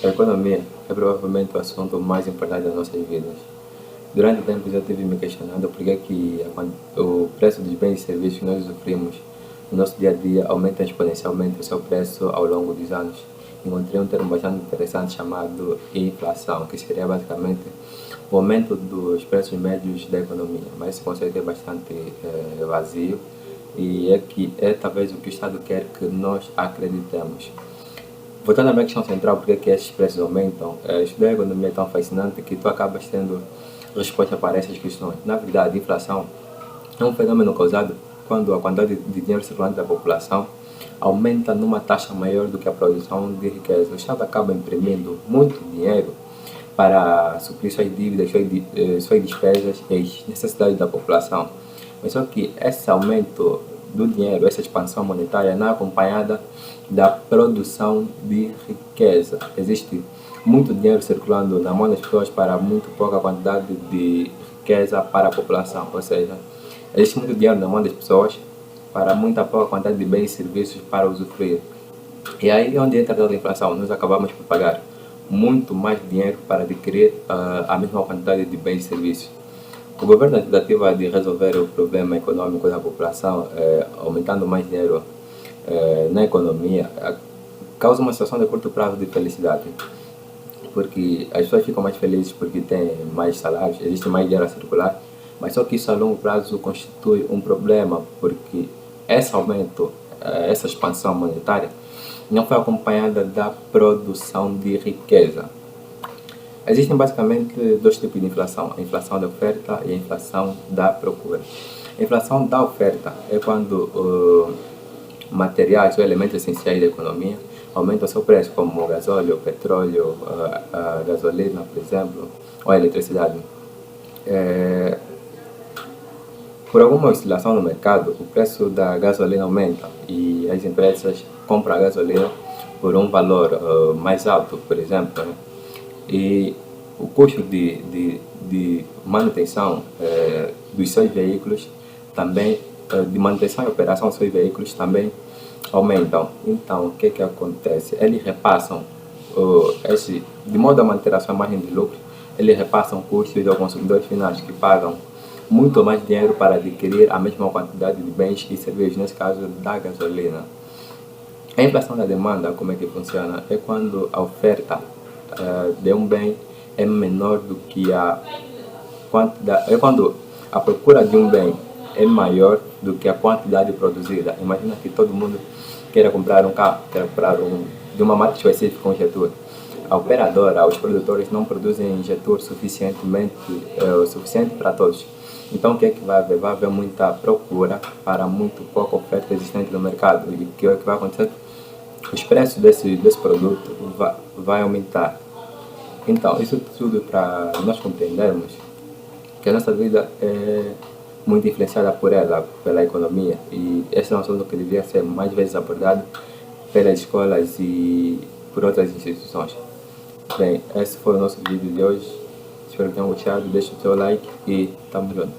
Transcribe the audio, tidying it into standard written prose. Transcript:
A economia é provavelmente o assunto mais importante das nossas vidas. Durante tempos eu tive me questionando por que o preço dos bens e serviços que nós usufruímos no nosso dia a dia aumenta exponencialmente o seu preço ao longo dos anos. Encontrei um termo bastante interessante chamado inflação, que seria basicamente o aumento dos preços médios da economia. Mas esse conceito é bastante vazio e é talvez o que o Estado quer que nós acreditemos. Voltando à minha questão central, porque é que esses preços aumentam, estudar a economia é tão fascinante que tu acabas tendo resposta para essas questões. Na verdade, a inflação é um fenômeno causado quando a quantidade de dinheiro circulante da população aumenta numa taxa maior do que a produção de riqueza. O Estado acaba imprimindo muito dinheiro para suprir suas dívidas, suas despesas e as necessidades da população. Mas só que esse aumento do dinheiro, essa expansão monetária não é acompanhada da produção de riqueza. Existe muito dinheiro circulando na mão das pessoas para muito pouca quantidade de riqueza para a população. Ou seja, existe muito dinheiro na mão das pessoas para muita pouca quantidade de bens e serviços para usufruir. E aí é onde entra toda a inflação. Nós acabamos por pagar muito mais dinheiro para adquirir a mesma quantidade de bens e serviços. O governo, na tentativa de resolver o problema econômico da população, aumentando mais dinheiro na economia, causa uma situação de curto prazo de felicidade, porque as pessoas ficam mais felizes porque têm mais salários, existe mais dinheiro a circular, mas só que isso a longo prazo constitui um problema, porque esse aumento, essa expansão monetária, não foi acompanhada da produção de riqueza. Existem basicamente dois tipos de inflação, a inflação da oferta e a inflação da procura. A inflação da oferta é quando materiais ou elementos essenciais da economia aumentam o seu preço, como o gasóleo, o petróleo, a gasolina, por exemplo, ou a eletricidade. Por alguma oscilação no mercado, o preço da gasolina aumenta e as empresas compram a gasolina por um valor mais alto, por exemplo, né? E o custo de manutenção dos seus veículos também, de manutenção e operação dos seus veículos também aumentam. Então, o que acontece? Eles repassam, de modo a manter a sua margem de lucro, eles repassam custos aos consumidores finais que pagam muito mais dinheiro para adquirir a mesma quantidade de bens e serviços, nesse caso da gasolina. A inflação da demanda, como é que funciona? É quando a oferta de um bem é menor do que a quantidade, é quando a procura de um bem é maior do que a quantidade produzida. Imagina que todo mundo queira comprar um carro, queira comprar de uma marca específica, um injetor. A operadora, os produtores não produzem injetor suficiente para todos. Então o que é que vai haver? Vai haver muita procura para muito pouca oferta existente no mercado. E o que vai acontecer? Os preços desse produto vai aumentar. Então, isso tudo para nós compreendermos que a nossa vida é muito influenciada por ela, pela economia, e esse é um assunto que devia ser mais vezes abordado pelas escolas e por outras instituições. Bem, esse foi o nosso vídeo de hoje. Espero que tenham gostado. Deixe o seu like e tamo junto.